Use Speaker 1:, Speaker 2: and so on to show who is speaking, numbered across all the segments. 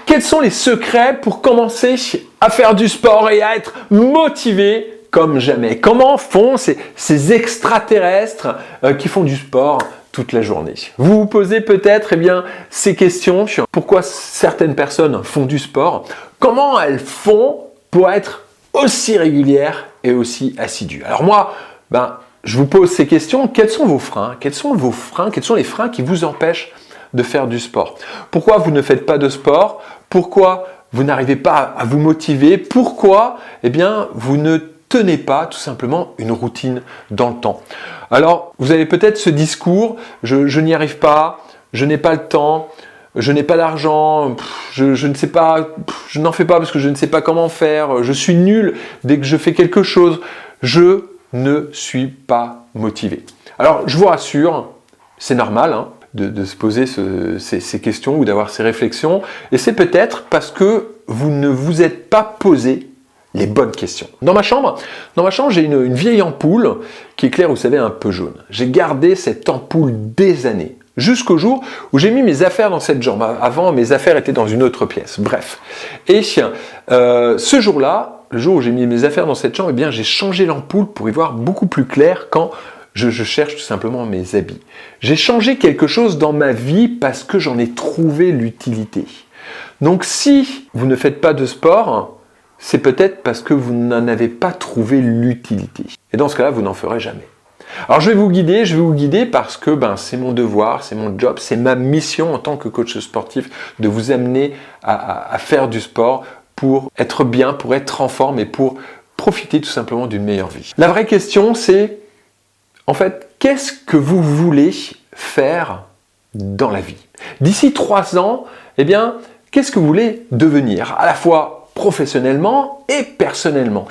Speaker 1: quels sont les secrets pour commencer à faire du sport et à être motivé comme jamais? Comment font ces extraterrestres qui font du sport toute la journée? Vous vous posez peut-être ces questions. Pourquoi certaines personnes font du sport? Comment elles font pour être aussi régulières et aussi assidues? Alors moi, je vous pose ces questions. Quels sont vos freins? Quels sont vos freins? Quels sont les freins qui vous empêchent de faire du sport? Pourquoi vous ne faites pas de sport? Pourquoi vous n'arrivez pas à vous motiver? Pourquoi vous ne tenez pas tout simplement une routine dans le temps? Alors, vous avez peut-être ce discours, je n'y arrive pas, je n'ai pas le temps, je n'ai pas d'argent, je ne sais pas, je n'en fais pas parce que je ne sais pas comment faire, je suis nul dès que je fais quelque chose, je ne suis pas motivé. Alors, je vous rassure, c'est normal de se poser ces questions ou d'avoir ces réflexions, et c'est peut-être parce que vous ne vous êtes pas posé les bonnes questions. Dans ma chambre, j'ai une vieille ampoule qui éclaire, vous savez, un peu jaune. J'ai gardé cette ampoule des années, jusqu'au jour où j'ai mis mes affaires dans cette chambre. Avant, mes affaires étaient dans une autre pièce. Bref. Et ce jour-là, le jour où j'ai mis mes affaires dans cette chambre, j'ai changé l'ampoule pour y voir beaucoup plus clair quand je cherche tout simplement mes habits. J'ai changé quelque chose dans ma vie parce que j'en ai trouvé l'utilité. Donc si vous ne faites pas de sport, c'est peut-être parce que vous n'en avez pas trouvé l'utilité. Et dans ce cas-là, vous n'en ferez jamais. Alors je vais vous guider parce que c'est mon devoir, c'est mon job, c'est ma mission en tant que coach sportif de vous amener à faire du sport pour être bien, pour être en forme et pour profiter tout simplement d'une meilleure vie. La vraie question, c'est en fait, qu'est-ce que vous voulez faire dans la vie? D'ici 3 ans, qu'est-ce que vous voulez devenir, à la fois professionnellement et personnellement?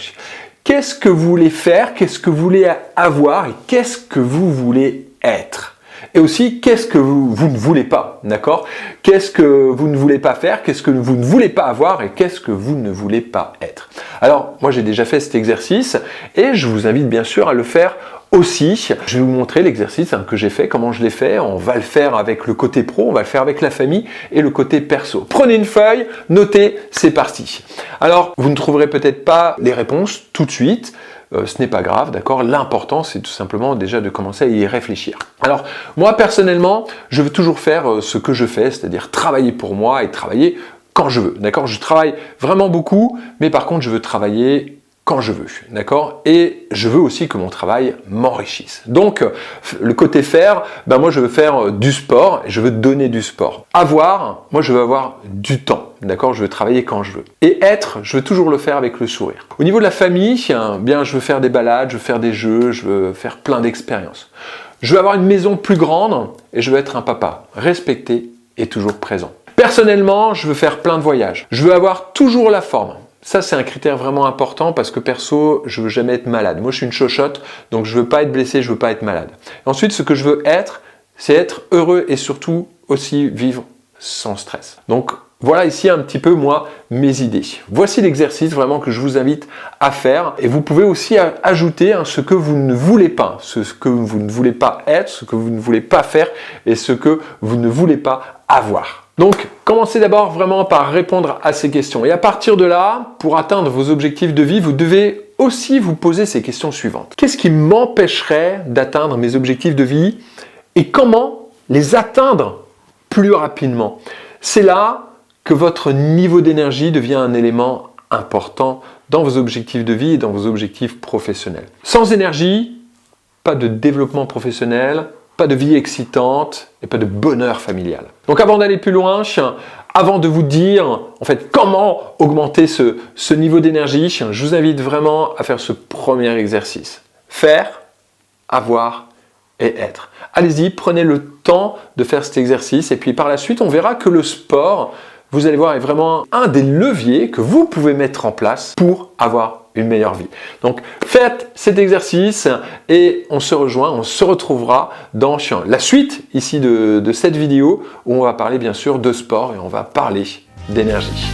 Speaker 1: Qu'est-ce que vous voulez faire? Qu'est-ce que vous voulez avoir? Et qu'est-ce que vous voulez être? Et aussi, qu'est-ce que vous ne voulez pas? D'accord? Qu'est-ce que vous ne voulez pas faire? Qu'est-ce que vous ne voulez pas avoir? Et qu'est-ce que vous ne voulez pas être? Alors, moi, j'ai déjà fait cet exercice et je vous invite bien sûr à le faire aussi. Je vais vous montrer l'exercice que j'ai fait, comment je l'ai fait. On va le faire avec le côté pro, on va le faire avec la famille et le côté perso. Prenez une feuille, notez, c'est parti. Alors, vous ne trouverez peut-être pas les réponses tout de suite. Ce n'est pas grave, d'accord? L'important, c'est tout simplement déjà de commencer à y réfléchir. Alors, moi, personnellement, je veux toujours faire ce que je fais, c'est-à-dire travailler pour moi et travailler quand je veux, d'accord? Je travaille vraiment beaucoup, mais par contre, je veux travailler quand je veux, d'accord? Et je veux aussi que mon travail m'enrichisse. Donc, le côté faire, moi, je veux faire du sport et je veux donner du sport. Avoir, moi, je veux avoir du temps, d'accord? Je veux travailler quand je veux. Et être, je veux toujours le faire avec le sourire. Au niveau de la famille, je veux faire des balades, je veux faire des jeux, je veux faire plein d'expériences. Je veux avoir une maison plus grande et je veux être un papa respecté et toujours présent. Personnellement, je veux faire plein de voyages. Je veux avoir toujours la forme. Ça, c'est un critère vraiment important parce que perso, je veux jamais être malade. Moi, je suis une chochotte, donc je veux pas être blessé, je veux pas être malade. Ensuite, ce que je veux être, c'est être heureux et surtout aussi vivre sans stress. Donc, voilà ici un petit peu, moi, mes idées. Voici l'exercice vraiment que je vous invite à faire. Et vous pouvez aussi ajouter ce que vous ne voulez pas, ce que vous ne voulez pas être, ce que vous ne voulez pas faire et ce que vous ne voulez pas avoir. Donc, commencez d'abord vraiment par répondre à ces questions. Et à partir de là, pour atteindre vos objectifs de vie, vous devez aussi vous poser ces questions suivantes. Qu'est-ce qui m'empêcherait d'atteindre mes objectifs de vie et comment les atteindre plus rapidement? C'est là que votre niveau d'énergie devient un élément important dans vos objectifs de vie et dans vos objectifs professionnels. Sans énergie, pas de développement professionnel, pas de vie excitante et pas de bonheur familial. Donc avant d'aller plus loin, avant de vous dire en fait comment augmenter ce niveau d'énergie, je vous invite vraiment à faire ce premier exercice. Faire, avoir et être. Allez-y, prenez le temps de faire cet exercice et puis par la suite, on verra que le sport, vous allez voir, est vraiment un des leviers que vous pouvez mettre en place pour avoir une meilleure vie. Donc, faites cet exercice et on se retrouvera dans la suite ici de cette vidéo où on va parler bien sûr de sport et on va parler d'énergie.